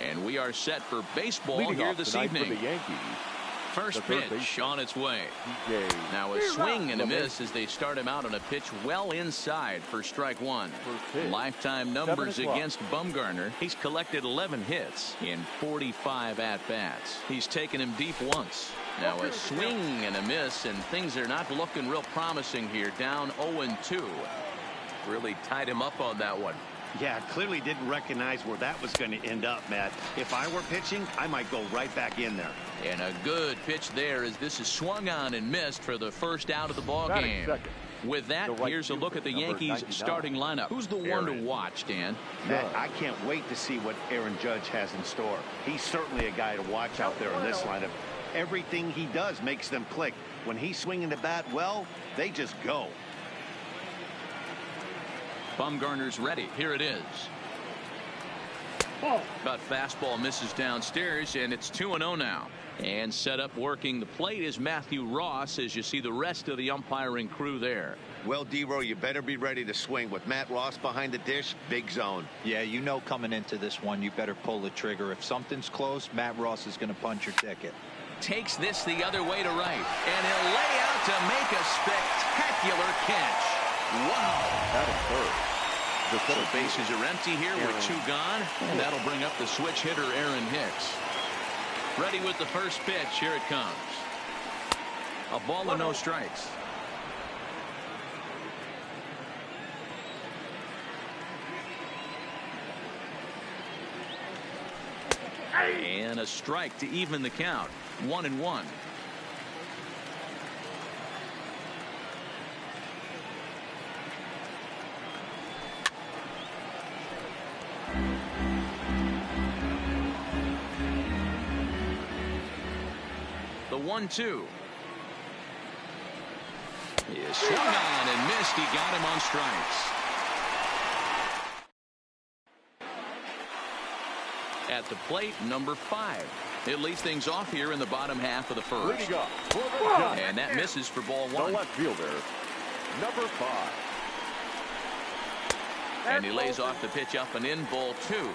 And we are set for baseball here this evening. The Yankees. First pitch on its way. Now a swing and a miss as they start him out on a pitch well inside for strike one. Lifetime numbers against Bumgarner. He's collected 11 hits in 45 at-bats. He's taken him deep once. Now a swing and a miss, and things are not looking real promising here. Down 0-2. Really tied him up on that one. Yeah, clearly didn't recognize where that was going to end up, Matt. If I were pitching, I might go right back in there. And a good pitch there as this is swung on and missed for the first out of the ball game. With that, here's a look at the Yankees starting lineup. Who's the one to watch, Dan? Matt, I can't wait to see what Aaron Judge has in store. He's certainly a guy to watch out there in this lineup. Everything he does makes them click. When he's swinging the bat well, they just go. Bumgarner's ready. Here it is. But fastball misses downstairs, and it's 2-0 now. And set up working the plate is Matthew Ross, as you see the rest of the umpiring crew there. Well, D-Row, you better be ready to swing. With Matt Ross behind the dish, big zone. Yeah, you know coming into this one, you better pull the trigger. If something's close, Matt Ross is going to punch your ticket. Takes this the other way to right, and he'll lay out to make a spectacular catch. Wow. That is hurt. The bases are empty here with two gone, and that'll bring up the switch hitter Aaron Hicks. Ready with the first pitch. Here it comes. A ball and no strikes. And a strike to even the count. 1-1. The 1-2. He is swung on and missed. He got him on strikes. At the plate, number 5. It leads things off here in the bottom half of the first. And that misses for ball 1. The left fielder, number 5. And he lays off the pitch up and in, ball 2.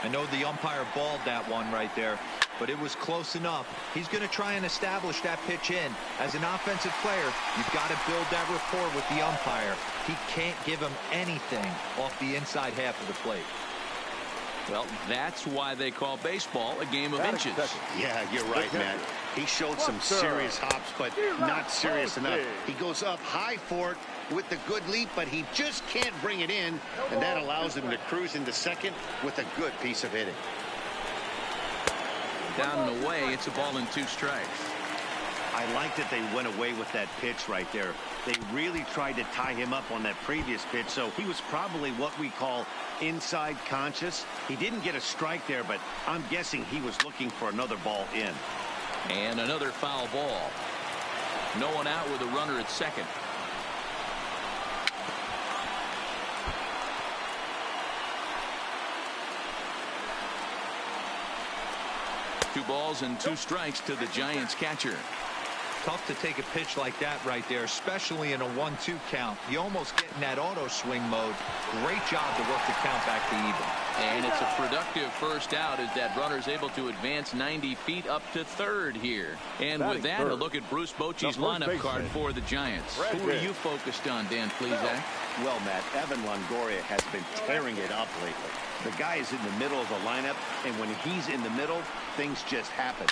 I know the umpire balled that one right there, but it was close enough. He's going to try and establish that pitch in. As an offensive player, you've got to build that rapport with the umpire. He can't give him anything off the inside half of the plate. Well, that's why they call baseball a game of inches. Yeah, you're right, Matt. He showed some serious hops, but not serious enough. He goes up high for it with the good leap, but he just can't bring it in, and that allows him to cruise into second with a good piece of hitting. Down and away, it's a ball and 2 strikes. I like that they went away with that pitch right there. They really tried to tie him up on that previous pitch, so he was probably what we call inside conscious. He didn't get a strike there, but I'm guessing he was looking for another ball in. And another foul ball. No one out with a runner at second. Two balls and 2 strikes to the Giants catcher. Tough to take a pitch like that right there, especially in a 1-2 count. You almost get in that auto swing mode. Great job to work the count back to even. And it's a productive first out as that runner's able to advance 90 feet up to third here. And with that, a look at Bruce Bochy's lineup card for the Giants. Who are you focused on, Dan Plesac? Well, Matt, Evan Longoria has been tearing it up lately. The guy is in the middle of the lineup, and when he's in the middle, things just happen.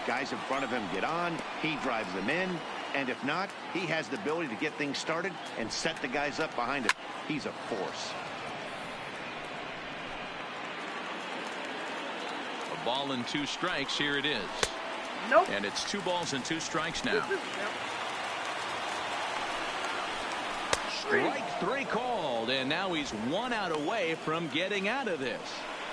Guys in front of him get on, he drives them in, and if not, he has the ability to get things started and set the guys up behind him. He's a force. A ball and 2 strikes. Here it is. And it's 2 balls and 2 strikes now. Strike 3 called, and now he's 1 out away from getting out of this.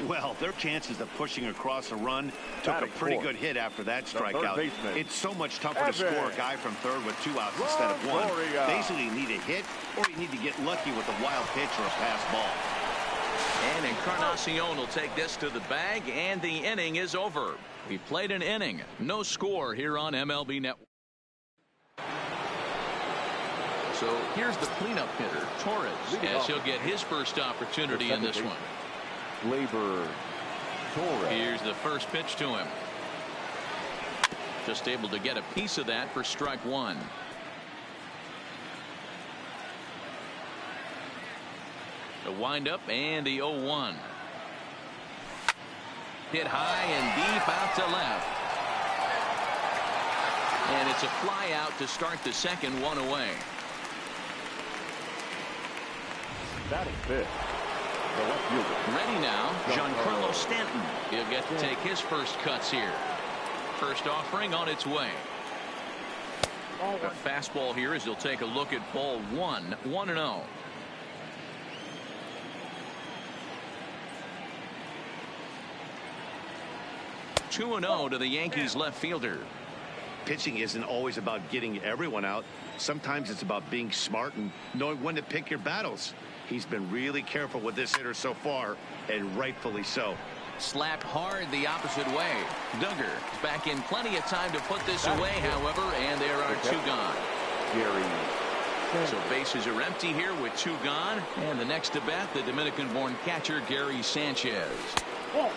Well, their chances of pushing across a run took a pretty good hit after that strikeout. It's so much tougher to score a guy from third with 2 outs instead of 1. Basically, you need a hit or you need to get lucky with a wild pitch or a pass ball. And Encarnacion will take this to the bag, and the inning is over. We played an inning. No score here on MLB Network. So here's the cleanup hitter, Torres, as he'll get his first opportunity in this one. Labor Here's the first pitch to him. Just able to get a piece of that for strike one. The windup and the 0-1. Hit high and deep out to left. And it's a fly out to start the second, one away. That is big. Ready now, Giancarlo Stanton. He'll get to take his first cuts here. First offering on its way. A fastball here as he'll take a look at ball one, 1-0. Two 2-0 to the Yankees left fielder. Pitching isn't always about getting everyone out. Sometimes it's about being smart and knowing when to pick your battles. He's been really careful with this hitter so far, and rightfully so. Slapped hard the opposite way. Duggar back in plenty of time to put this away, however, and there are two gone. So bases are empty here with two gone, and the next to bat, the Dominican-born catcher Gary Sanchez.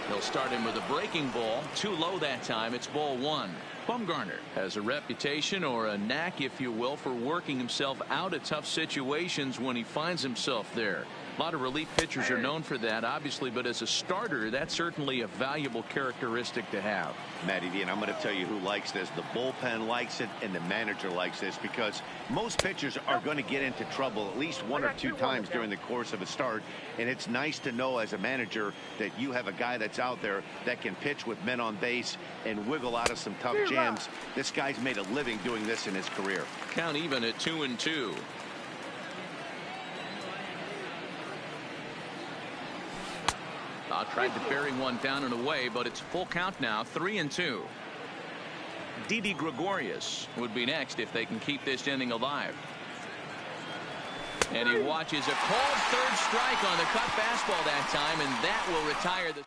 They'll start him with a breaking ball, too low that time. It's ball one. Bumgarner has a reputation, or a knack if you will, for working himself out of tough situations when he finds himself there. A lot of relief pitchers are known for that, obviously, but as a starter, that's certainly a valuable characteristic to have. Matty V, and I'm going to tell you who likes this. The bullpen likes it, and the manager likes this, because most pitchers are going to get into trouble at least one or two times during the course of a start, and it's nice to know as a manager that you have a guy that's out there that can pitch with men on base and wiggle out of some tough jams. This guy's made a living doing this in his career. Count even at 2-2. Tried to bury one down and away, but it's full count now, 3-2. Didi Gregorius would be next if they can keep this inning alive. And he watches a called third strike on the cut fastball that time, and that will retire the.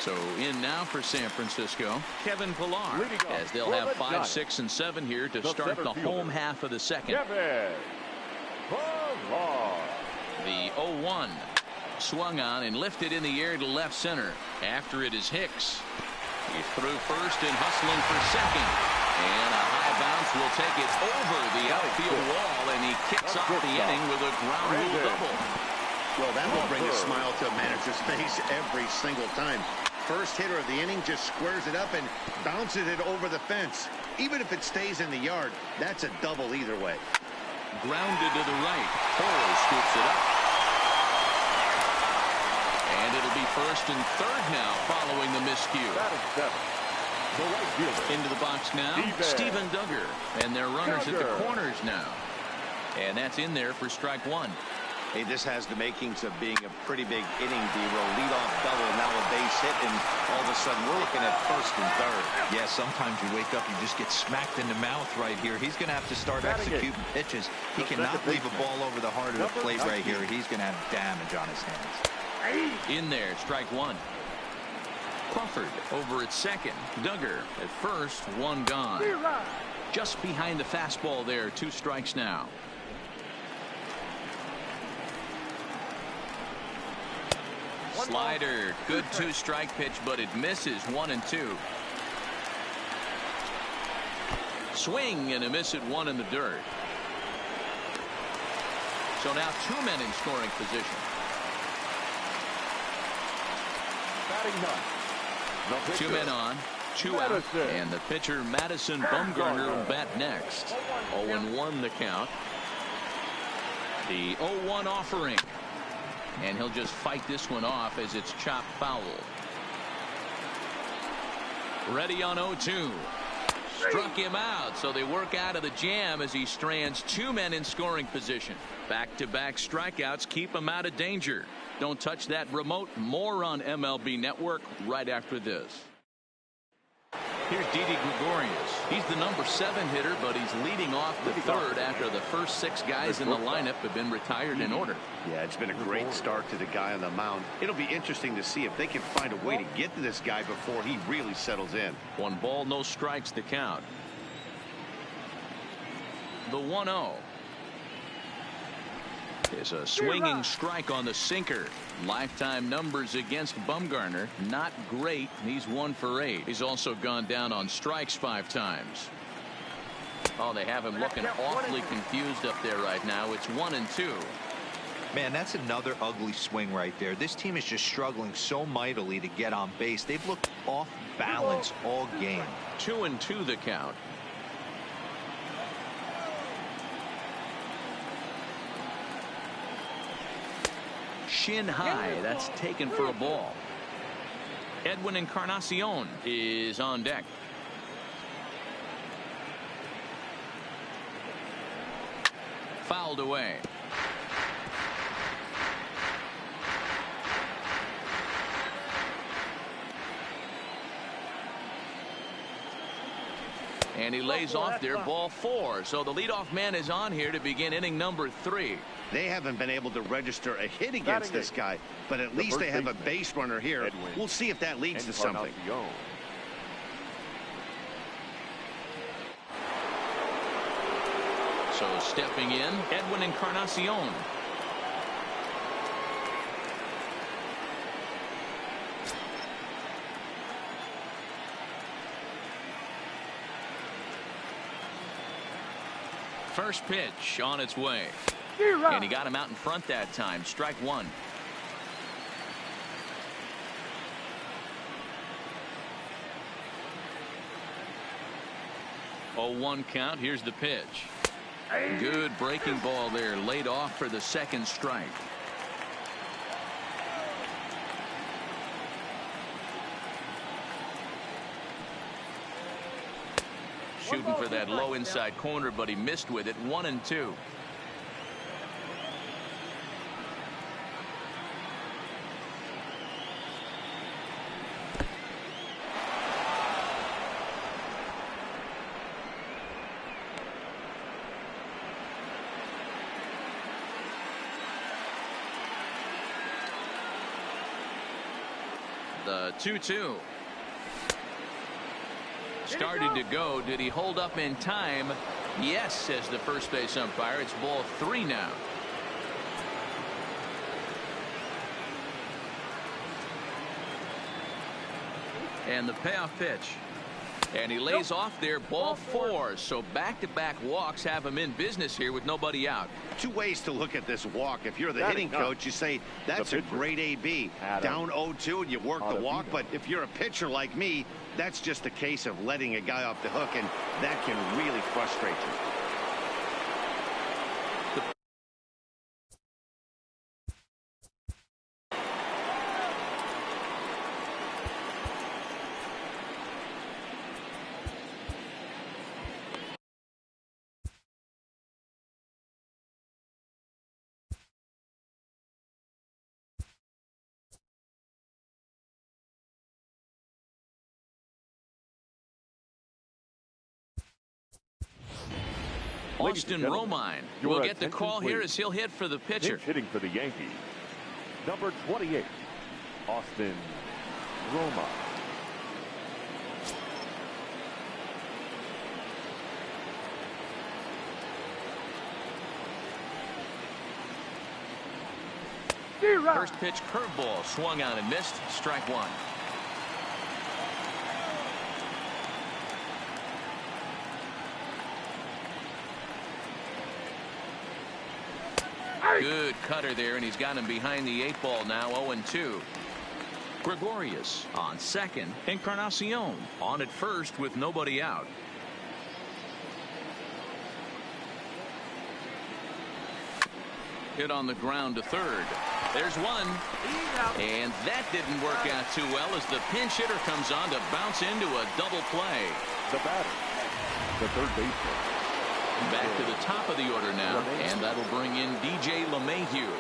So in now for San Francisco, Kevin Pillar, as they'll have 5, 6, and 7 here to start the home half of the second. The 0-1. Swung on and lifted in the air to left center. After it is Hicks. He's through first and hustling for second. And a high bounce will take it over the outfield wall, and he kicks off the inning with a ground rule double. Well, that will bring a smile to a manager's face every single time. First hitter of the inning just squares it up and bounces it over the fence. Even if it stays in the yard, that's a double either way. Grounded to the right. Cole scoops it up. And it'll be first and third now following the miscue. Into the box now, Steven Duggar. And their runners at the corners now. And that's in there for strike one. Hey, this has the makings of being a pretty big inning, D-roll. Leadoff double, now a base hit, and all of a sudden we're looking at first and third. Yeah, sometimes you wake up, you just get smacked in the mouth right here. He's going to have to start executing pitches. He cannot leave a ball over the heart of the plate right here. He's going to have damage on his hands. In there, strike one. Crawford over at second. Duggar at first, one gone. Just behind the fastball there, 2 strikes now. Slider, good 2-strike pitch, but it misses. 1-2. Swing and a miss at 1 in the dirt. So now 2 men in scoring position. Batting none. 2 men on, 2 out, and the pitcher Madison Bumgarner will bat next. 0-1 the count. The 0-1 offering. And he'll just fight this one off as it's chopped foul. Ready on 0-2. Struck him out, so they work out of the jam as he strands 2 men in scoring position. Back-to-back strikeouts keep him out of danger. Don't touch that remote. More on MLB Network right after this. Here's Didi Gregorius. He's the number 7 hitter, but he's leading off the third after the first 6 guys in the lineup have been retired in order. Yeah, it's been a great start to the guy on the mound. It'll be interesting to see if they can find a way to get to this guy before he really settles in. 1 ball, no strikes to count. The 1-0. is a swinging strike on the sinker. Lifetime numbers against Bumgarner, not great. He's 1 for 8. He's also gone down on strikes 5 times. Oh, they have him looking awfully confused up there right now. It's 1-2. Man, that's another ugly swing right there. This team is just struggling so mightily to get on base. They've looked off balance all game. 2-2 the count. Shin high. That's taken for a ball. Edwin Encarnacion is on deck. Fouled away. And he lays off there, ball 4. So the leadoff man is on here to begin inning number 3. They haven't been able to register a hit against this guy, but at least they have a base runner here. We'll see if that leads to something. So stepping in, Edwin Encarnacion. First pitch on its way. And he got him out in front that time. Strike 1. Oh, 1 count. Here's the pitch. Good breaking ball there. Laid off for the second strike. Shooting for that low inside corner, but he missed with it. 1-2. The 2-2. Started to go. Did he hold up in time? Yes, says the first base umpire. It's ball 3 now. And the payoff pitch. And he lays off there, ball 4. So back-to-back walks have him in business here with nobody out. 2 ways to look at this walk. If you're the hitting coach, you say, that's a great AB. Down 0-2 and you work the walk. But if you're a pitcher like me, that's just a case of letting a guy off the hook, and that can really frustrate you. Austin Romine will get the call here as he'll hit for the pitcher. Hitting for the Yankees, number 28, Austin Romine. First pitch curveball swung on and missed. Strike 1. Good cutter there, and he's got him behind the 8 ball now. 0-2. Gregorius on second. Encarnacion on at first with nobody out. Hit on the ground to third. There's one. And that didn't work out too well as the pinch hitter comes on to bounce into a double play. The batter, the third baseman. Back to the top of the order now, and that'll bring in DJ LeMahieu.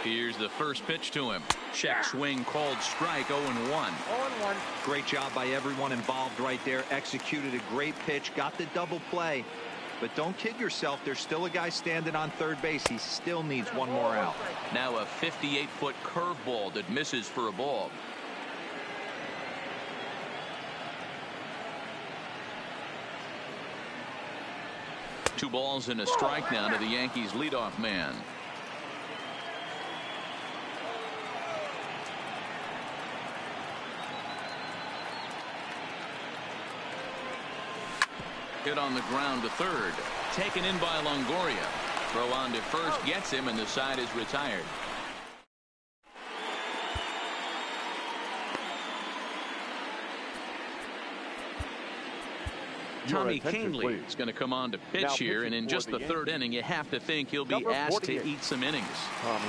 Here's the first pitch to him. Check swing called strike. 0-1. Great job by everyone involved right there. Executed a great pitch. Got the double play. But don't kid yourself. There's still a guy standing on third base. He still needs one more out. Now a 58-foot curveball that misses for a ball. 2 balls and a strike now to the Yankees leadoff man. Hit on the ground to third. Taken in by Longoria. Throw on to first gets him, and the side is retired. Tommy Kahnle is going to come on to pitch here, and in just the 3rd inning, you have to think he'll be asked to eat some innings. Tommy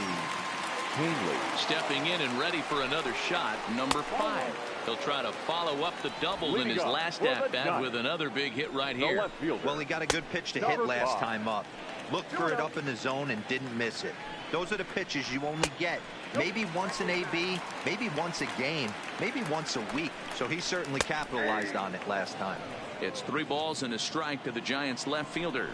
Kahnle stepping in and ready for another shot, number 5. He'll try to follow up the double in his last at-bat with another big hit right here. Well, he got a good pitch to hit last time up. Looked for it up in the zone and didn't miss it. Those are the pitches you only get. Maybe once an AB, maybe once a game, maybe once a week. So he certainly capitalized on it last time. It's 3 balls and a strike to the Giants left fielder.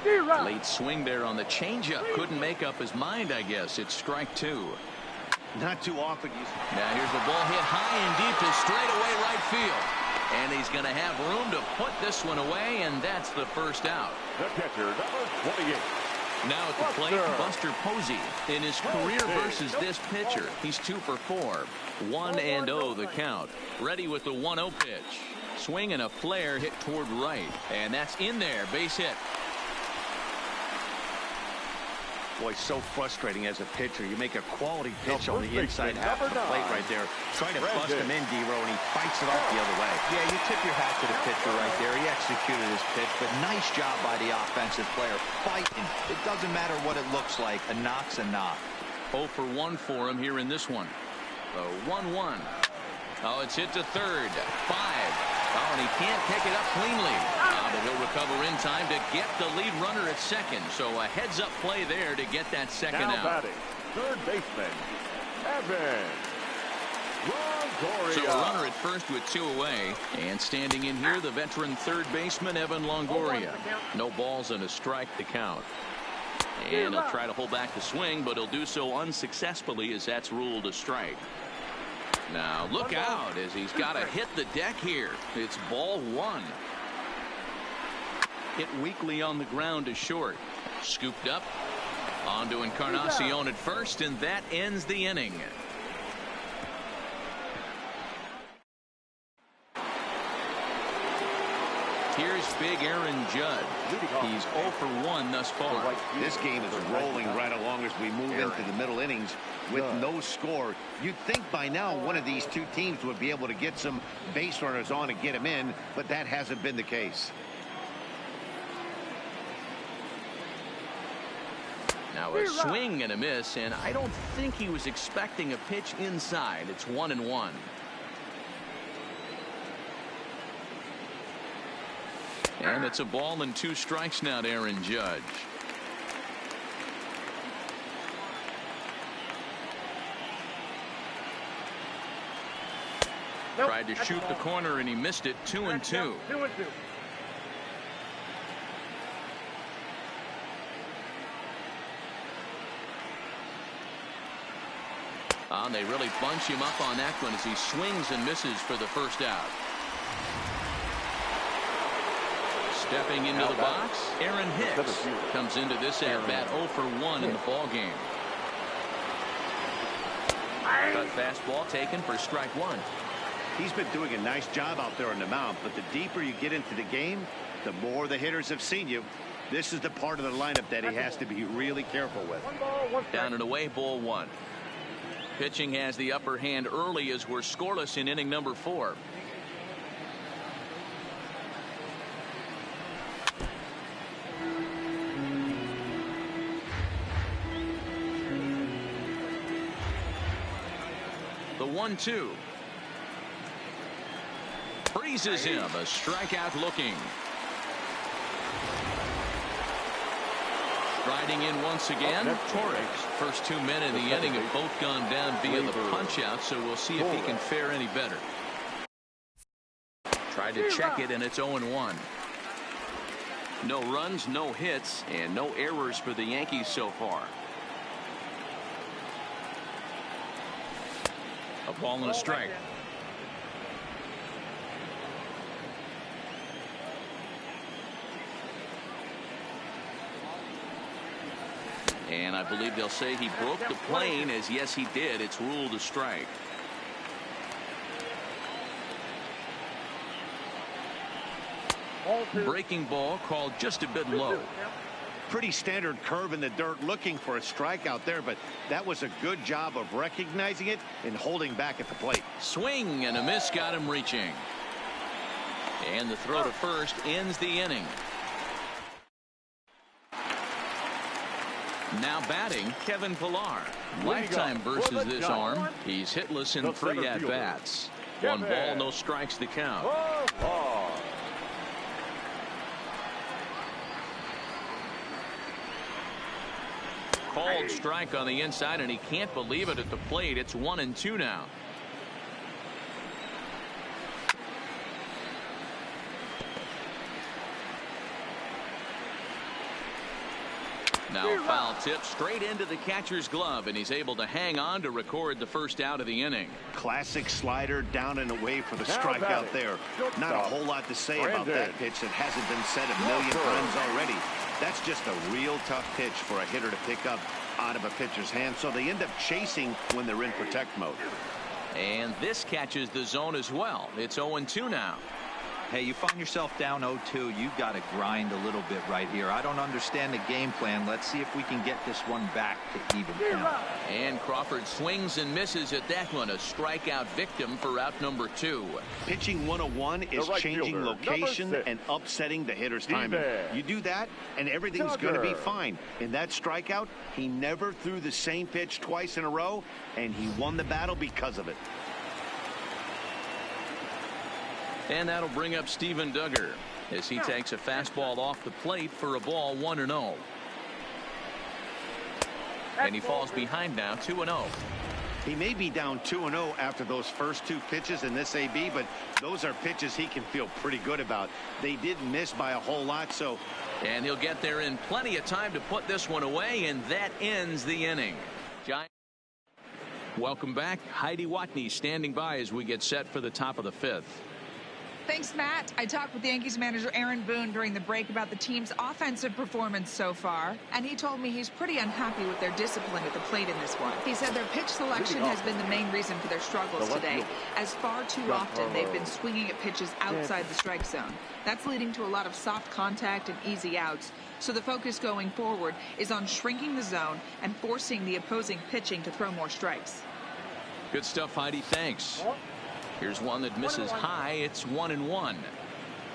Late swing there on the changeup. Couldn't make up his mind, I guess. It's strike 2. Not too often. Now here's the ball hit high and deep to straightaway right field. And he's going to have room to put this one away, and that's the first out. The catcher, number 28. Now at the plate, Buster Posey. In his career versus this pitcher, he's 2 for 4. 1-0 the count. Ready with the 1-0 pitch. Swing and a flare hit toward right. And that's in there. Base hit. Boy, so frustrating as a pitcher. You make a quality pitch on the inside half of the plate right there. Trying to bust him in, D-Row, and he fights it off the other way. Yeah, you tip your hat to the pitcher right there. He executed his pitch, but nice job by the offensive player. Fighting. It doesn't matter what it looks like. A knock's a knock. 0 for 1 for him here in this one. The 1-1. Oh, it's hit to third. 5. Oh, and he can't pick it up cleanly. But he'll recover in time to get the lead runner at second. So a heads-up play there to get that second now out. Batting, third baseman, Evan Longoria. So a runner at first with 2 away. And standing in here, the veteran third baseman, Evan Longoria. No balls and a strike to count. And he'll try to hold back the swing, but he'll do so unsuccessfully as that's ruled a strike. Now look out as he's got to hit the deck here. It's ball 1. Hit weakly on the ground to short. Scooped up. On to Encarnacion at first, and that ends the inning. Here's big Aaron Judd. He's 0 for 1 thus far. This game is rolling right along as we move into the middle innings with no score. You'd think by now one of these 2 teams would be able to get some base runners on and get them in, but that hasn't been the case. Now a swing and a miss, and I don't think he was expecting a pitch inside. It's 1-1. And it's a ball and 2 strikes now to Aaron Judge. Tried to shoot the corner and he missed it. 2-2. And they really bunch him up on that one as he swings and misses for the first out. Stepping into the box, Aaron Hicks comes into this at-bat 0 for 1 in the ball game. Cut fastball taken for strike 1. He's been doing a nice job out there on the mound, but the deeper you get into the game, the more the hitters have seen you. This is the part of the lineup that he has to be really careful with. Down and away, ball 1. Pitching has the upper hand early as we're scoreless in inning number 4. The 1-2. Freezes him. A strikeout looking. Striding in once again, Torres. First 2 men in the inning have both gone down via the punch-out, so we'll see if he can fare any better. Tried to check it, and it's 0-1. No runs, no hits, and no errors for the Yankees so far. A ball and a strike. And I believe they'll say he broke the plane, as yes he did. It's ruled a strike. Breaking ball called just a bit low. Pretty standard curve in the dirt, looking for a strikeout there, but that was a good job of recognizing it and holding back at the plate. Swing and a miss got him reaching. And the throw to first ends the inning. Now batting, Kevin Pillar. Lifetime versus this arm. He's hitless in 3 at-bats. 1 ball, no strikes to count. Called strike on the inside, and he can't believe it at the plate. It's 1-2 now. Now foul tip straight into the catcher's glove, and he's able to hang on to record the first out of the inning. Classic slider down and away for the strikeout there. Not a whole lot to say about that pitch that hasn't been said a million times already. That's just a real tough pitch for a hitter to pick up out of a pitcher's hand, so they end up chasing when they're in protect mode. And this catches the zone as well. It's 0-2 now. Hey, you find yourself down 0-2, you've got to grind a little bit right here. I don't understand the game plan. Let's see if we can get this one back to even count. And Crawford swings and misses at that one. A strikeout victim for out number 2. Pitching 101 is changing location and upsetting the hitter's timing. You do that, and everything's going to be fine. In that strikeout, he never threw the same pitch twice in a row, and he won the battle because of it. And that'll bring up Steven Duggar as he takes a fastball off the plate for a ball 1-0. And he falls behind now 2-0. He may be down 2-0 after those first 2 pitches in this AB, but those are pitches he can feel pretty good about. They didn't miss by a whole lot, so. And he'll get there in plenty of time to put this one away, and that ends the inning. Welcome back. Heidi Watney standing by as we get set for the top of the 5th. Thanks, Matt. I talked with Yankees manager Aaron Boone during the break about the team's offensive performance so far, and he told me he's pretty unhappy with their discipline at the plate in this one. He said their pitch selection has been the main reason for their struggles today, as far too often they've been swinging at pitches outside the strike zone. That's leading to a lot of soft contact and easy outs, so the focus going forward is on shrinking the zone and forcing the opposing pitching to throw more strikes. Good stuff, Heidi. Thanks. Here's one that misses high. It's 1-1.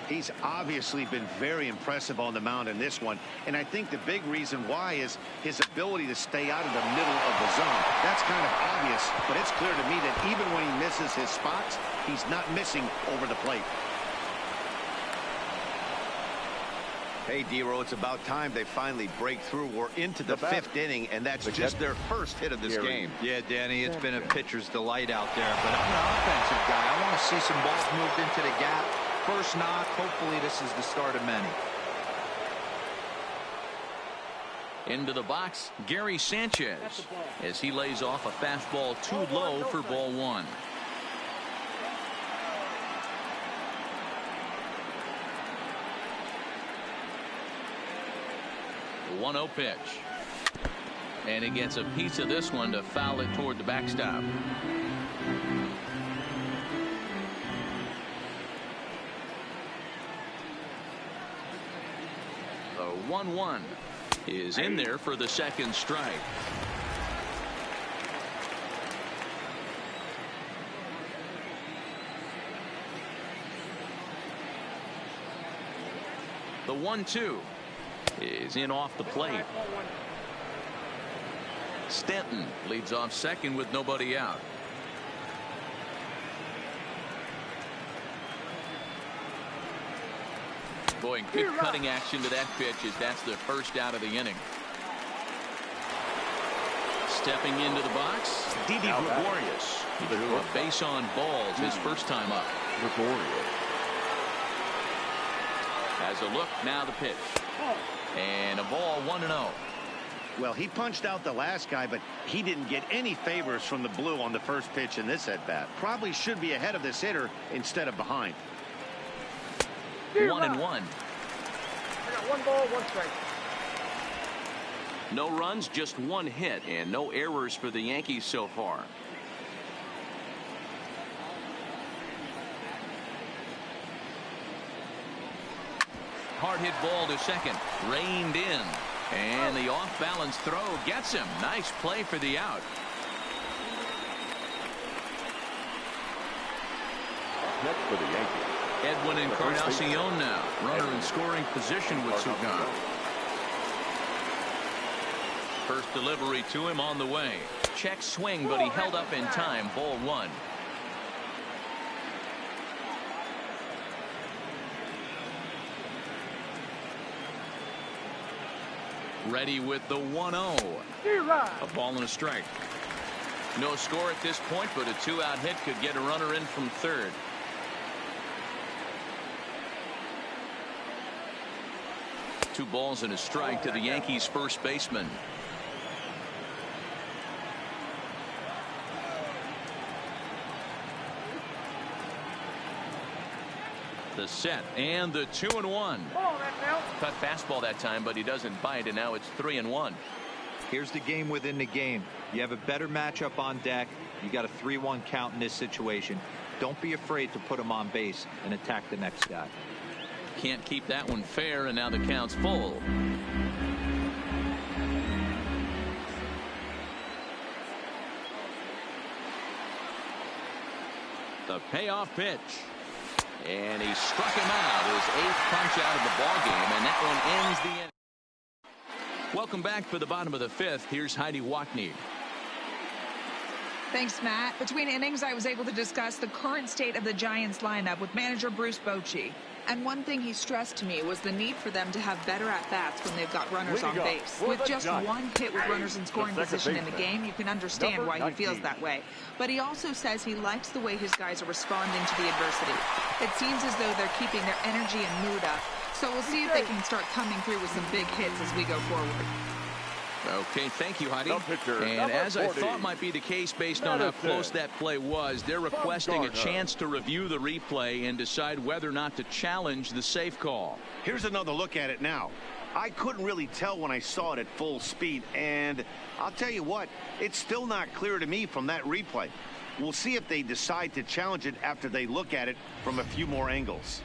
He's obviously been very impressive on the mound in this one, and I think the big reason why is his ability to stay out of the middle of the zone. That's kind of obvious, but it's clear to me that even when he misses his spots, he's not missing over the plate. Hey, D-Row, it's about time they finally break through. We're into the 5th inning, and that's just their first hit of this game. Yeah, Danny, it's been a pitcher's delight out there, but I'm an offensive guy. I want to see some balls moved into the gap. First knock. Hopefully this is the start of many. Into the box, Gary Sanchez, as he lays off a fastball too low for ball 1. The 1-0 pitch. And he gets a piece of this one to foul it toward the backstop. The 1-1 is in there for the second strike. The 1-2 is in off the plate. Stanton leads off second with nobody out. Boy, good cutting action to that pitch as that's the first out of the inning. Stepping into the box, Didi Gregorius. He threw a base on balls his first time up. Gregorius has a look, now the pitch. And a ball 1-0. Well, he punched out the last guy, but he didn't get any favors from the blue on the first pitch in this at-bat. Probably should be ahead of this hitter instead of behind. 1-1. I got 1 ball, 1 strike. No runs, just one hit, and no errors for the Yankees so far. Hard hit ball to second. Reined in. And the off-balance throw gets him. Nice play for the out. Next for the Yankees, Edwin Encarnacion now. Runner in scoring position with Sugan. First delivery to him on the way. Check swing, but he held up in time. Ball one. Ready with the 1-0. A ball and a strike. No score at this point, but a two-out hit could get a runner in from third. Two balls and a strike to the Yankees first baseman. The set and the 2-1. Cut fastball that time, but he doesn't bite, and now it's 3-1. Here's the game within the game. You have a better matchup on deck. You got a 3-1 count in this situation. Don't be afraid to put him on base and attack the next guy. Can't keep that one fair, and now the count's full. The payoff pitch. And he struck him out. His 8th punch out of the ball game, and that one ends the inning. Welcome back for the bottom of the 5th. Here's Heidi Watney. Thanks, Matt. Between innings, I was able to discuss the current state of the Giants lineup with manager Bruce Bochy. And one thing he stressed to me was the need for them to have better at-bats when they've got runners on base. With just one hit with runners in scoring position in the game, you can understand why he feels that way. But he also says he likes the way his guys are responding to the adversity. It seems as though they're keeping their energy and mood up. So we'll see if they can start coming through with some big hits as we go forward. Okay, thank you, Heidi. And as I thought might be the case based on how close that play was, they're requesting a chance to review the replay and decide whether or not to challenge the safe call. Here's another look at it now. I couldn't really tell when I saw it at full speed, and I'll tell you what, it's still not clear to me from that replay. We'll see if they decide to challenge it after they look at it from a few more angles.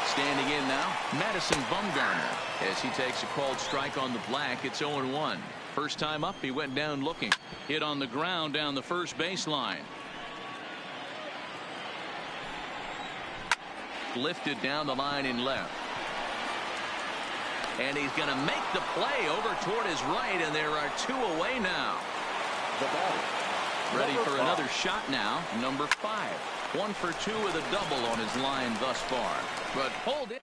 Standing in now, Madison Bumgarner. As he takes a called strike on the black, it's 0-1. First time up, he went down looking. Hit on the ground down the first baseline. Lifted down the line in left. And he's going to make the play over toward his right, and there are 2 away now. Ready for another shot now, number 5. 1 for 2 with a double on his line thus far. But hold it.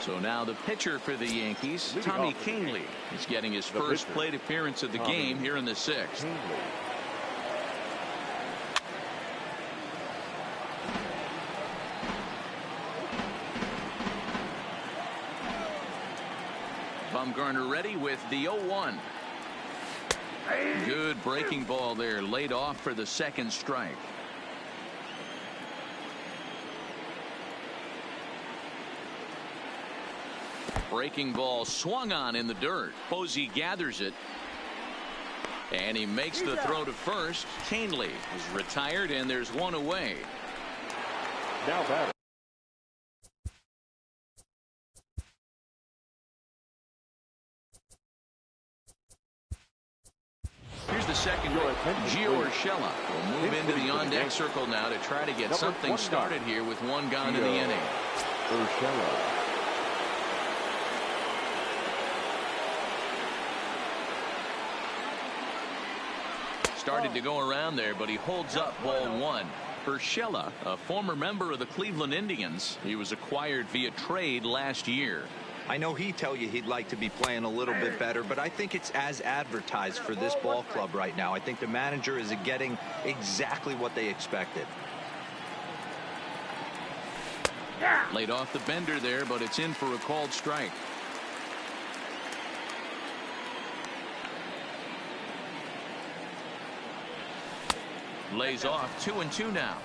So now the pitcher for the Yankees, Tommy Kingley, is getting his first plate appearance of the game here in the 6th. Bumgarner ready with the 0-1. Good breaking ball there, laid off for the 2nd strike. Breaking ball swung on in the dirt. Posey gathers it. And he makes the throw to first. Kingley is retired, and there's 1 away. Now batter. Here's the second. Gio Urshela will move into the on-deck circle now to try to get something started here with 1 gone in the inning. Urshela. Started to go around there, but he holds up ball 1. Urshela, a former member of the Cleveland Indians. He was acquired via trade last year. I know he'd tell you he'd like to be playing a little bit better, but I think it's as advertised for this ball club right now. I think the manager is getting exactly what they expected. Laid off the bender there, but it's in for a called strike. Lays off 2-2 now.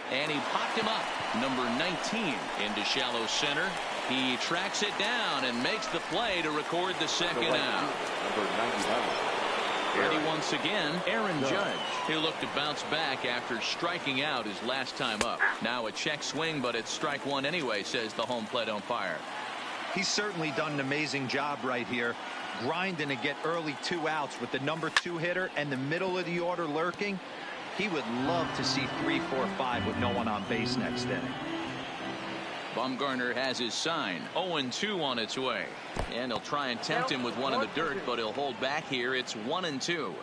And he popped him up. Number 19 into shallow center. He tracks it down and makes the play to record the second out. Number 99. Ready once again, Aaron Judge. He'll look to bounce back after striking out his last time up. Now a check swing, but it's strike one anyway, says the home plate umpire. He's certainly done an amazing job right here, grinding to get early 2 outs with the number 2 hitter and the middle of the order lurking. He would love to see 3, 4, 5 with no one on base next inning. Bumgarner has his sign. 0-2 on its way. And he'll try and tempt him with one in the dirt, but he'll hold back here. It's 1-2.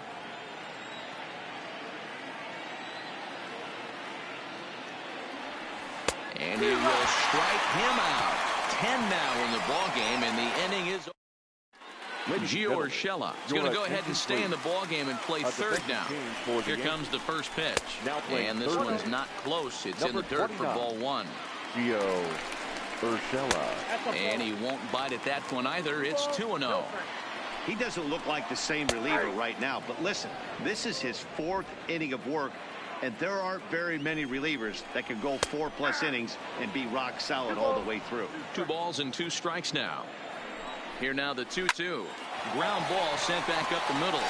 And he will strike him out. 10 now in the ballgame, and the inning is over. Gio Urshela is going to go ahead and stay in the ballgame and play third now. Here comes the first pitch. And this one's not close. It's in the dirt for ball one. Gio Urshela. And he won't bite at that one either. It's 2-0. He doesn't look like the same reliever right now, but listen, this is his 4th inning of work, and there aren't very many relievers that can go 4+ innings and be rock solid all the way through. 2 balls and 2 strikes now. Here now the 2-2. Ground ball sent back up the middle.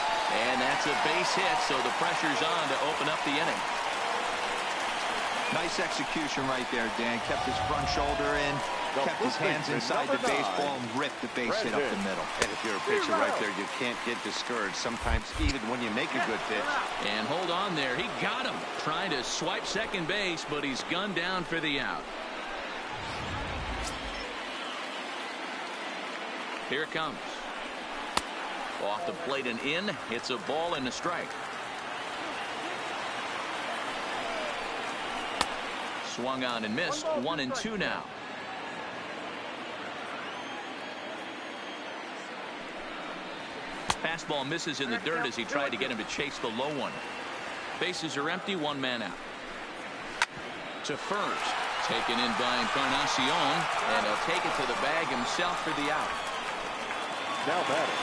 And that's a base hit, so the pressure's on to open up the inning. Nice execution right there, Dan. Kept his front shoulder in, kept his hands inside the baseball, and ripped the base hit up the middle. And if you're a pitcher right there, you can't get discouraged. Sometimes even when you make a good pitch. And hold on there. He got him. Trying to swipe second base, but he's gunned down for the out. Here it comes. Off the plate and in. It's a ball and a strike. Swung on and missed. 1-2 now. Fastball misses in the dirt as he tried to get him to chase the low one. Bases are empty. 1 man out. To first. Taken in by Encarnacion. And he'll take it to the bag himself for the out. Now batting.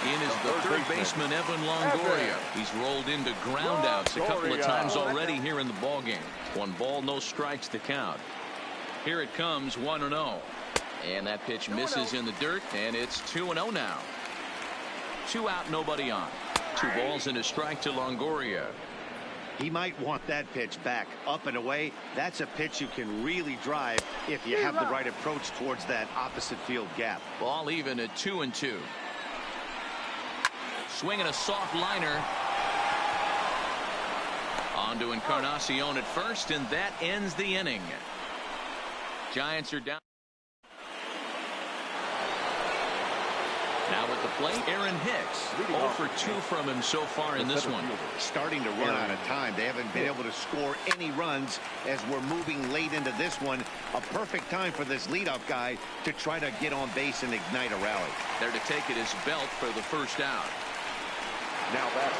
In is the third baseman, Evan Longoria. He's rolled into groundouts a couple of times already here in the ballgame. 1 ball, no strikes to count. Here it comes, 1-0. And that pitch misses in the dirt, and it's 2-0 now. 2 out, nobody on. 2 balls and a strike to Longoria. He might want that pitch back, up and away. That's a pitch you can really drive if you have the right approach towards that opposite field gap. Ball even at 2-2. Swinging a soft liner. On to Encarnacion at first, and that ends the inning. Giants are down. Now at the plate, Aaron Hicks. 0 for 2 from him so far in this one. Starting to run out of time. They haven't been able to score any runs as we're moving late into this one. A perfect time for this leadoff guy to try to get on base and ignite a rally. There to take it is Belt for the first out. Now batting.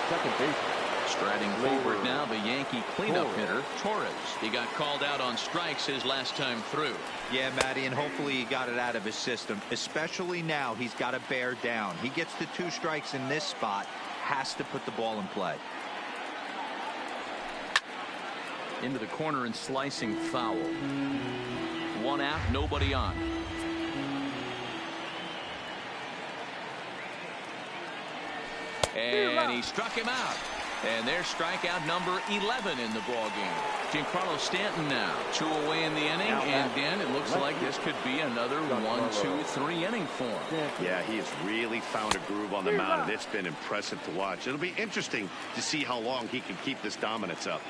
Second baseman. Striding forward now, the Yankee cleanup hitter, Torres. He got called out on strikes his last time through. Yeah, Matty, and hopefully he got it out of his system. Especially now, he's got to bear down. He gets the 2 strikes in this spot, has to put the ball in play. Into the corner and slicing foul. 1 out, nobody on. And he struck him out. And there's strikeout number 11 in the ballgame. Giancarlo Stanton now 2 away in the inning. And Dan, it looks like this could be another 1, 2, 3 inning for him. Yeah, he has really found a groove on the mound, and it's been impressive to watch. It'll be interesting to see how long he can keep this dominance up.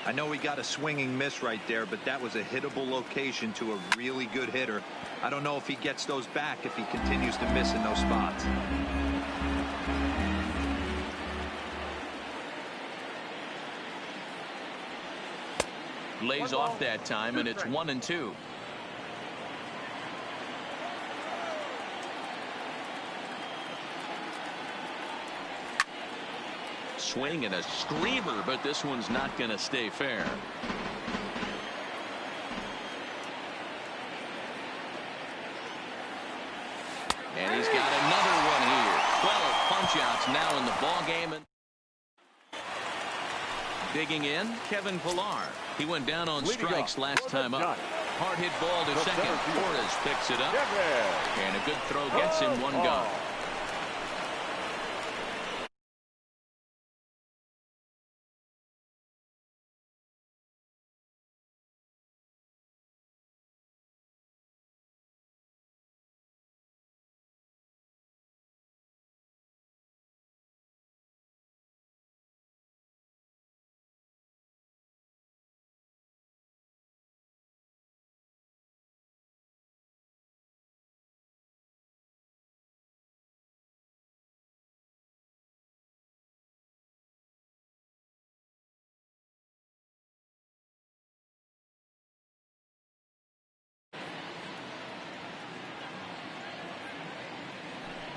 I know he got a swinging miss right there, but that was a hittable location to a really good hitter. I don't know if he gets those back if he continues to miss in those spots. Lays off that time, and it's 1-2. swing and a screamer, but this one's not going to stay fair. And he's got another one here. 12 punch-outs now in the ball game. And digging in, Kevin Pillar. He went down on strikes last time up. Hard hit ball to second. Torres picks it up. And a good throw gets him one gone.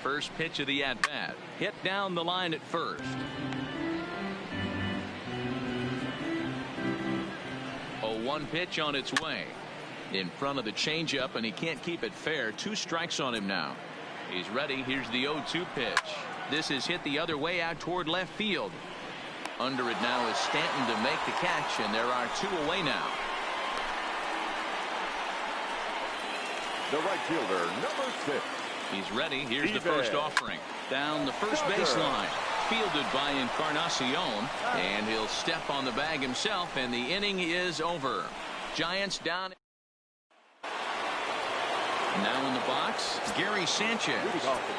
First pitch of the at-bat. Hit down the line at first. 0-1 pitch on its way. In front of the changeup, and he can't keep it fair. 2 strikes on him now. He's ready. Here's the 0-2 pitch. This is hit the other way out toward left field. Under it now is Stanton to make the catch, and there are 2 away now. The right fielder, number 6. He's ready. Here's the first offering. Down the first baseline. Fielded by Encarnacion. And he'll step on the bag himself, and the inning is over. Giants down. Now in the box, Gary Sanchez.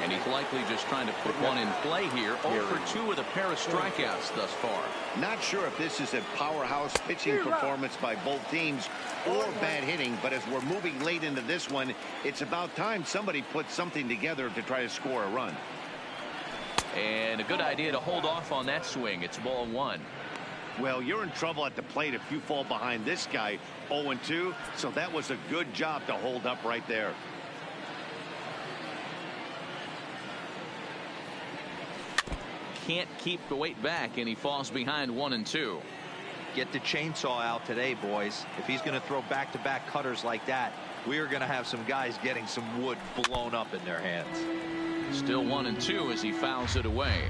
And he's likely just trying to put one in play here. 0 for 2 with a pair of strikeouts thus far. Not sure if this is a powerhouse pitching performance by both teams or bad hitting, but as we're moving late into this one, it's about time somebody puts something together to try to score a run. And a good idea to hold off on that swing. It's ball 1. Well, you're in trouble at the plate if you fall behind this guy 0-2, so that was a good job to hold up right there. Can't keep the weight back, and he falls behind 1-2. Get the chainsaw out today, boys. If he's going to throw back-to-back cutters like that, we are going to have some guys getting some wood blown up in their hands. Still 1-2 as he fouls it away.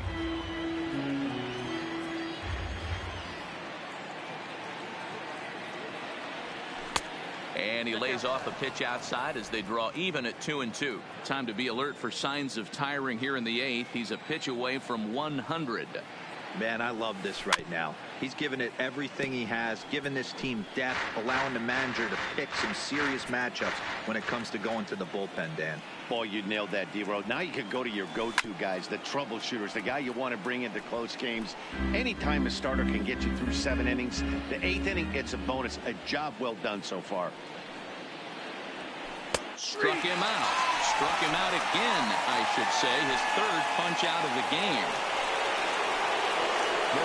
And he lays off a pitch outside as they draw even at 2-2. Time to be alert for signs of tiring here in the 8th. He's a pitch away from 100. Man, I love this right now. He's given it everything he has, given this team depth, allowing the manager to pick some serious matchups when it comes to going to the bullpen, Dan. Boy, you nailed that, D-Road. Now you can go to your go-to guys, the troubleshooters, the guy you want to bring into close games. Anytime a starter can get you through 7 innings, the 8th inning, it's a bonus. A job well done so far. Struck him out. Struck him out again, I should say. His 3rd punch out of the game.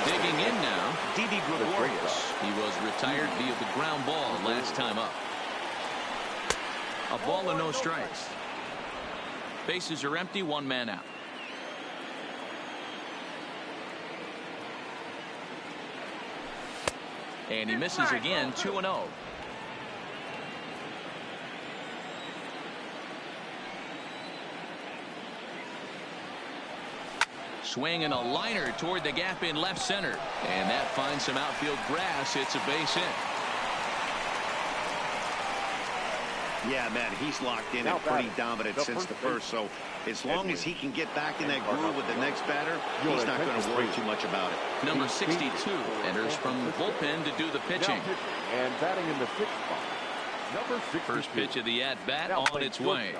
Digging in now, Didi Gregorius. He was retired via the ground ball last time up. A ball and no strikes. Bases are empty, 1 man out. And he misses again, 2-0. Swing and a liner toward the gap in left center. And that finds some outfield grass. It's a base hit. Yeah, man, he's locked in and pretty dominant since the first. So as long as he can get back in that groove with the next batter, he's not going to worry too much about it. Number 62 enters from the bullpen to do the pitching. And batting in the 6th spot. Number 62. First pitch of the at-bat on its way.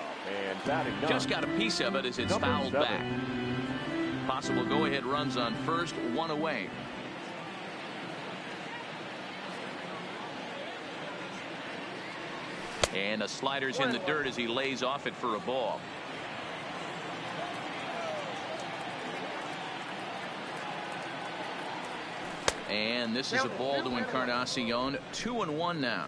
Just got a piece of it as it's fouled back. Possible go-ahead runs on first, 1 away. And a slider's in the dirt as he lays off it for a ball. And this is a ball to Encarnacion. 2-1 now.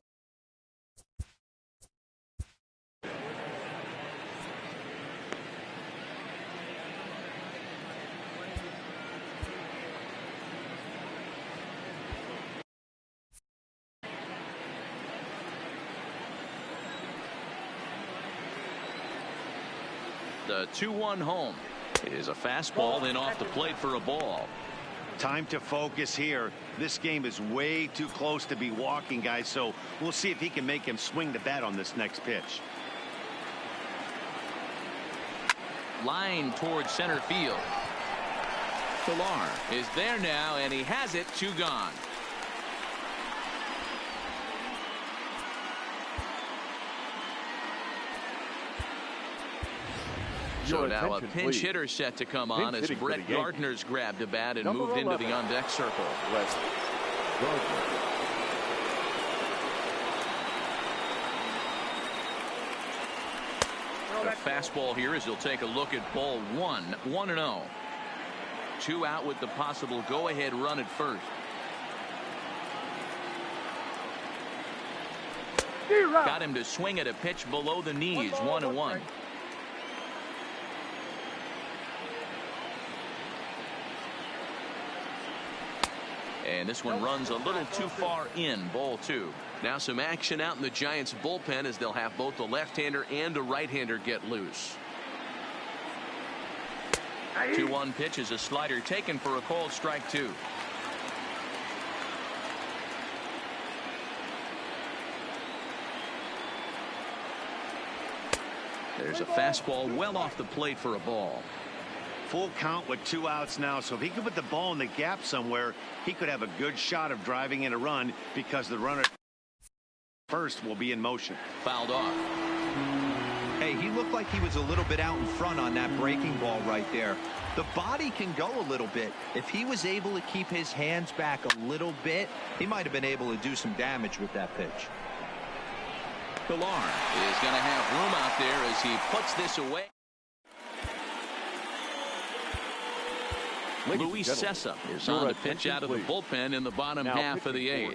The 2-1 home. It is a fastball in off the plate for a ball. Time to focus here. This game is way too close to be walking, guys, so we'll see if he can make him swing the bat on this next pitch. Line towards center field. Pilar is there now, and he has it. 2 gone. So now a pinch hitter set to come on as Brett Gardner's grabbed a bat and moved into the on-deck circle. The fastball here as he'll take a look at ball 1. 1-0. 2 out with the possible go-ahead run at first. Got him to swing at a pitch below the knees. 1-1. And this one runs a little too far in. Ball 2. Now some action out in the Giants bullpen as they'll have both a left-hander and a right-hander get loose. 2-1 pitch is a slider taken for a called strike 2. There's a fastball well off the plate for a ball. Full count with 2 outs now, so if he could put the ball in the gap somewhere, he could have a good shot of driving in a run because the runner first will be in motion. Fouled off. Hey, he looked like he was a little bit out in front on that breaking ball right there. The body can go a little bit. If he was able to keep his hands back a little bit, he might have been able to do some damage with that pitch. Pilar is going to have room out there as he puts this away. Luis Sessa is on the pitch out of the bullpen in the bottom half of the 8th.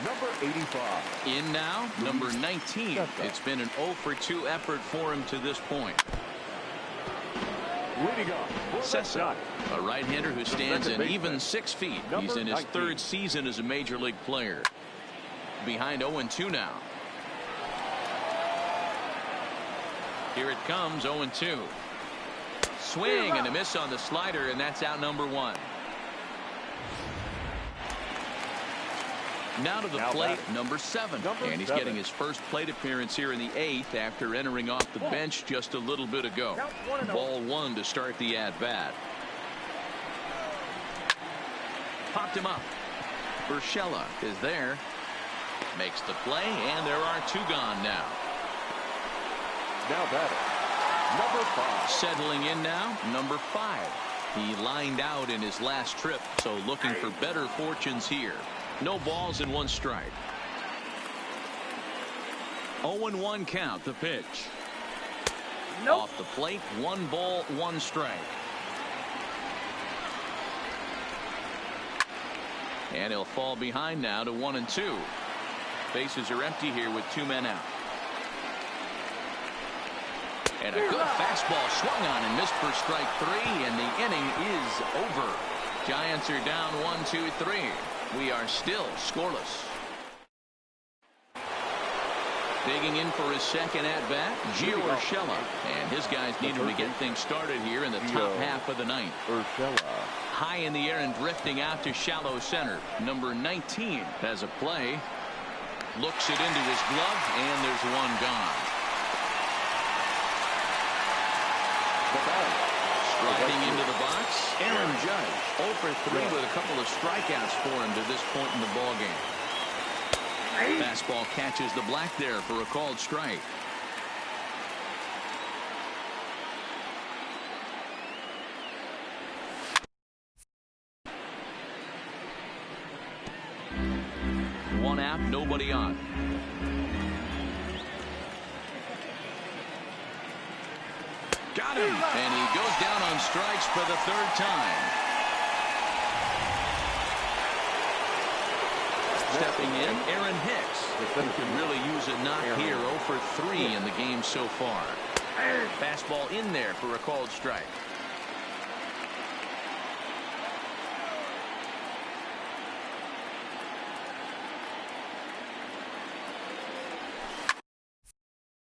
Number 85. In now, number 19. It's been an 0-for-2 effort for him to this point. Sessa, a right-hander who stands an even 6 feet. He's in his 3rd season as a major league player. Behind 0-2 now. Here it comes, 0-2. Swing and a miss on the slider, and that's out number 1. Now to the plate, number 7. And he's getting his first plate appearance here in the 8th after entering off the bench just a little bit ago. Ball 1 to start the at-bat. Popped him up. Urshela is there. Makes the play, and there are 2 gone now. Now batting, number 5. Settling in now, number 5. He lined out in his last trip, so looking for better fortunes here. No balls and 1 strike. 0-1 count, the pitch. Off the plate, 1 ball, 1 strike. And he'll fall behind now to 1-2. Bases are empty here with 2 men out. And a good fastball swung on and missed for strike 3, and the inning is over. Giants are down 1-2-3. We are still scoreless. Digging in for his second at-bat, Gio Urshela. And his guys need him to get things started here in the top half of the 9th. High in the air and drifting out to shallow center. Number 19 has a play. Looks it into his glove, and there's 1 gone. Striding into the box, Aaron Judge. 0-for-3 with a couple of strikeouts for him to this point in the ballgame. Fastball catches the black there for a called strike. One out, nobody on. Got him, and he goes down on strikes for the 3rd time. Stepping in, Aaron Hicks. Who can really use a knock here. 0-for-3 in the game so far. Fastball in there for a called strike.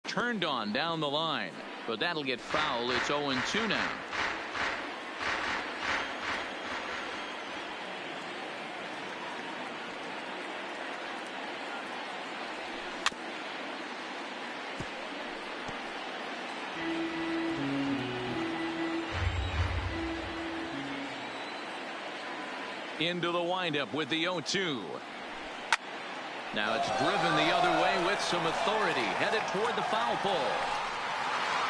Turned on down the line. But that'll get fouled. It's 0-2 now. Into the windup with the 0-2. Now it's driven the other way with some authority, headed toward the foul pole.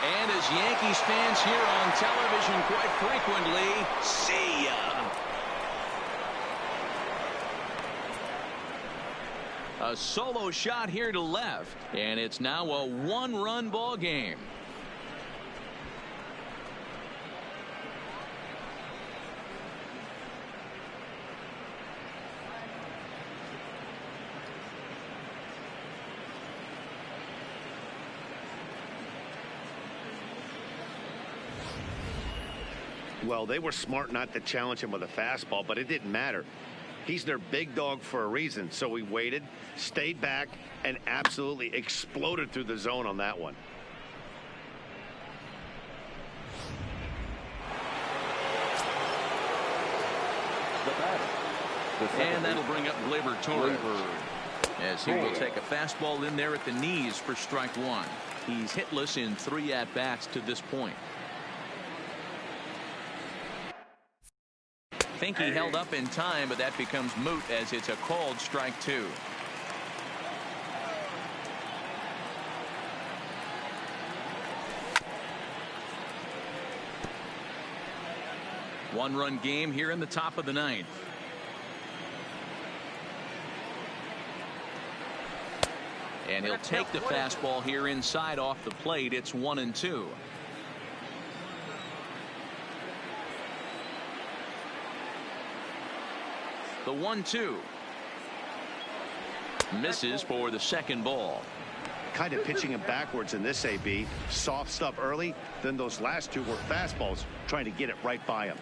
And as Yankees fans here on television quite frequently, see ya. A solo shot here to left, and it's now a one-run ball game. Well, they were smart not to challenge him with a fastball, but it didn't matter. He's their big dog for a reason, so he waited, stayed back, and absolutely exploded through the zone on that one. And that'll bring up Gleyber Torres, as he will take a fastball in there at the knees for strike one. He's hitless in 3 at-bats to this point. Think he held up in time, but that becomes moot as it's a called strike two. One-run game here in the top of the ninth. And he'll take the fastball here inside off the plate. It's 1-2. The 1-2 misses for the second ball. Kind of pitching him backwards in this AB. Soft stuff early, then those last two were fastballs, trying to get it right by him.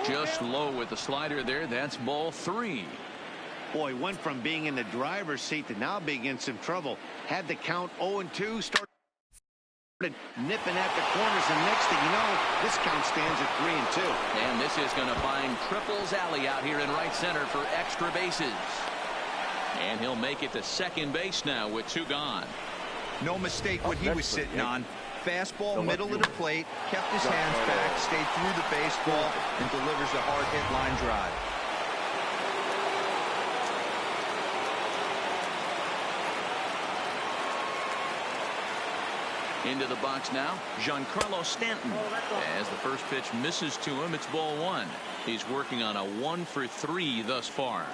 Just low with the slider there. That's ball 3. Boy, went from being in the driver's seat to now being in some trouble. Had the count 0-2, started nipping at the corners, and next thing you know, this count stands at 3-2. And this is going to find Triples Alley out here in right center for extra bases. And he'll make it to second base now with 2 gone. No mistake what he was sitting on. Fastball, middle of the plate, kept his hands back, stayed through the baseball, and delivers a hard hit line drive. Into the box now, Giancarlo Stanton. As the first pitch misses to him, it's ball 1. He's working on a 1-for-3 thus far.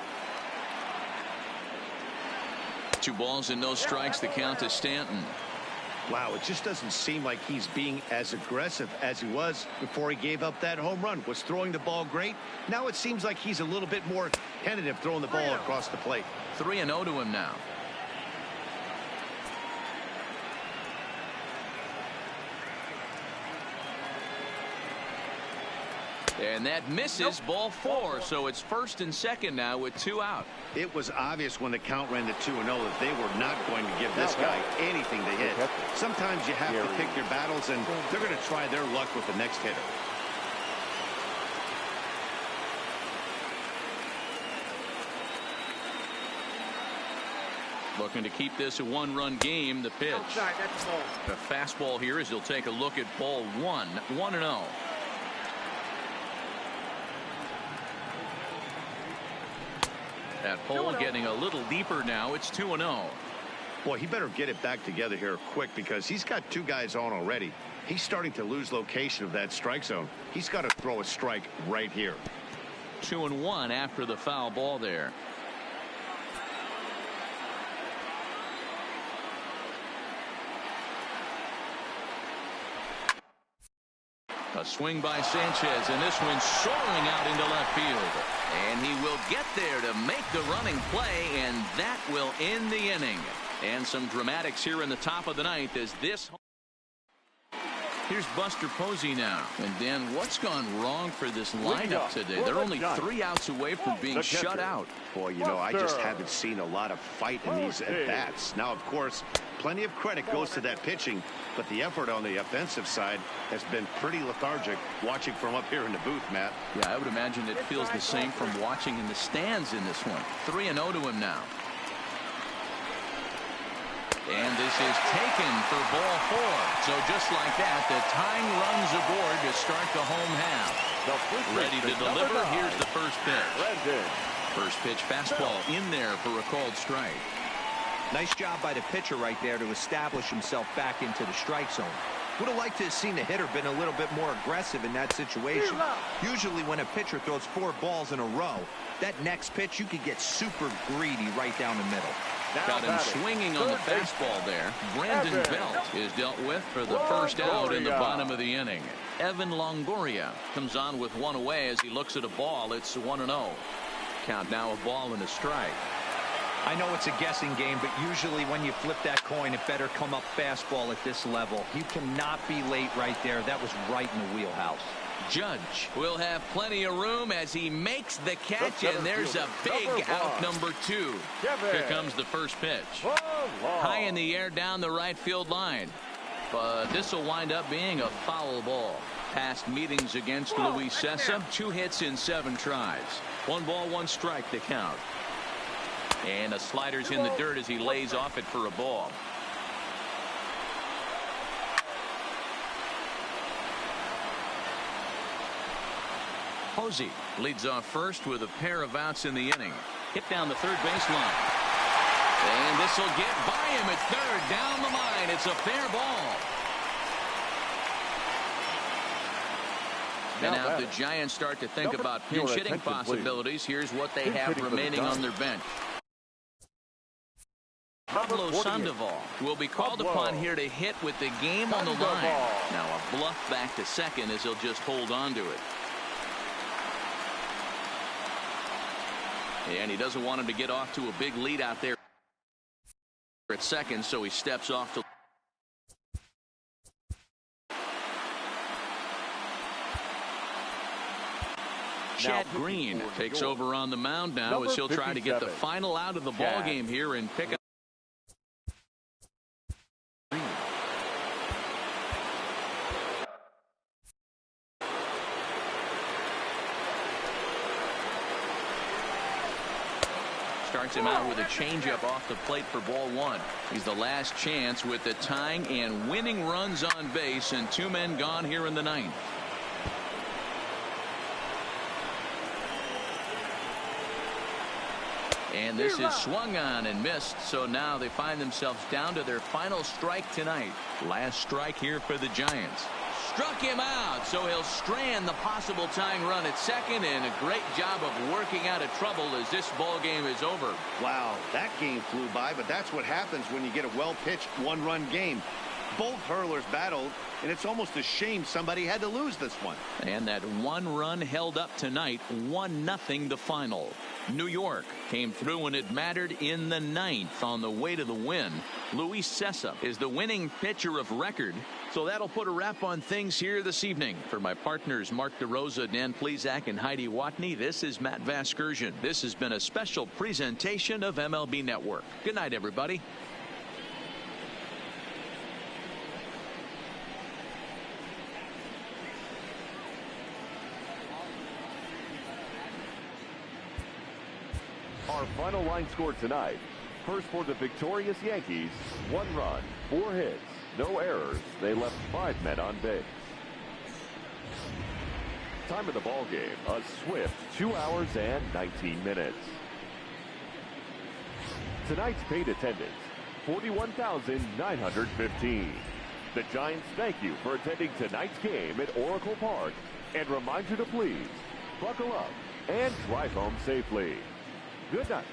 2 balls and no strikes. The count to Stanton. Wow, it just doesn't seem like he's being as aggressive as he was before he gave up that home run. Was throwing the ball great. Now it seems like he's a little bit more tentative throwing the ball across the plate. 3-0 to him now. And that misses ball 4, so it's first and second now with 2 out. It was obvious when the count ran to 2-0 that they were not going to give this guy anything to hit. Sometimes you have to pick your battles, and they're going to try their luck with the next hitter. Looking to keep this a 1-run game. The pitch. The fastball here as he'll take a look at ball 1. 1-0. That pole getting a little deeper now. It's 2-0. Boy, he better get it back together here quick because he's got 2 guys on already. He's starting to lose location of that strike zone. He's got to throw a strike right here. 2-1 after the foul ball there. A swing by Sanchez, and this one's soaring out into left field. And he will get there to make the running play, and that will end the inning. And some dramatics here in the top of the ninth as this. Here's Buster Posey now. And Dan, what's gone wrong for this lineup today? They're only 3 outs away from being shut out. Boy, you know, I just haven't seen a lot of fight in these at-bats. Now, of course, plenty of credit goes to that pitching, but the effort on the offensive side has been pretty lethargic watching from up here in the booth, Matt. Yeah, I would imagine it feels the same from watching in the stands in this one. 3-0 to him now. And this is taken for ball 4. So just like that, the tying runs aboard to start the home half. Ready to deliver. Here's the first pitch. First pitch fastball in there for a called strike. Nice job by the pitcher right there to establish himself back into the strike zone. Would have liked to have seen the hitter been a little bit more aggressive in that situation. Usually when a pitcher throws 4 balls in a row, that next pitch you could get super greedy right down the middle. Got him swinging on the fastball there. Brandon Belt is dealt with for the first out in the bottom of the inning. Evan Longoria comes on with 1 away as he looks at a ball. It's 1-0. Count now, a ball and a strike. I know it's a guessing game, but usually when you flip that coin, it better come up fastball at this level. You cannot be late right there. That was right in the wheelhouse. Judge will have plenty of room as he makes the catch, and there's a big out number 2. Here comes the first pitch. High in the air down the right field line. But this will wind up being a foul ball. Past meetings against Luis Cessa, 2 hits in 7 tries. 1 ball, 1 strike to count. And a slider's in the dirt as he lays off it for a ball. Posey leads off first with a pair of outs in the inning. Hit down the third baseline. And this will get by him at third. Down the line. It's a fair ball. And now the Giants start to think about pinch hitting possibilities. Here's what they have remaining on their bench. Pablo Sandoval will be called upon here to hit with the game on the line. Now a bluff back to second as he'll just hold on to it. And he doesn't want him to get off to a big lead out there at second, so he steps off to Chad Green takes over on the mound now as he'll try to get the final out of the ball game here and pick up. Starts him out with a changeup off the plate for ball 1. He's the last chance with the tying and winning runs on base and 2 men gone here in the 9th. And this is swung on and missed, so now they find themselves down to their final strike tonight. Last strike here for the Giants. Struck him out, so he'll strand the possible tying run at second, and a great job of working out of trouble as this ball game is over. Wow, that game flew by, but that's what happens when you get a well-pitched 1-run game. Both hurlers battled, and it's almost a shame somebody had to lose this one. And that 1 run held up tonight, 1-0 the final. New York came through when it mattered in the 9th on the way to the win. Luis Cessa is the winning pitcher of record. So that'll put a wrap on things here this evening. For my partners Mark DeRosa, Dan Plesac, and Heidi Watney, this is Matt Vasgersian. This has been a special presentation of MLB Network. Good night, everybody. Our final line score tonight. First for the victorious Yankees, 1 run, 4 hits, no errors. They left 5 men on base. Time of the ball game, a swift 2 hours and 19 minutes. Tonight's paid attendance, 41,915. The Giants thank you for attending tonight's game at Oracle Park and remind you to please buckle up and drive home safely. Good night.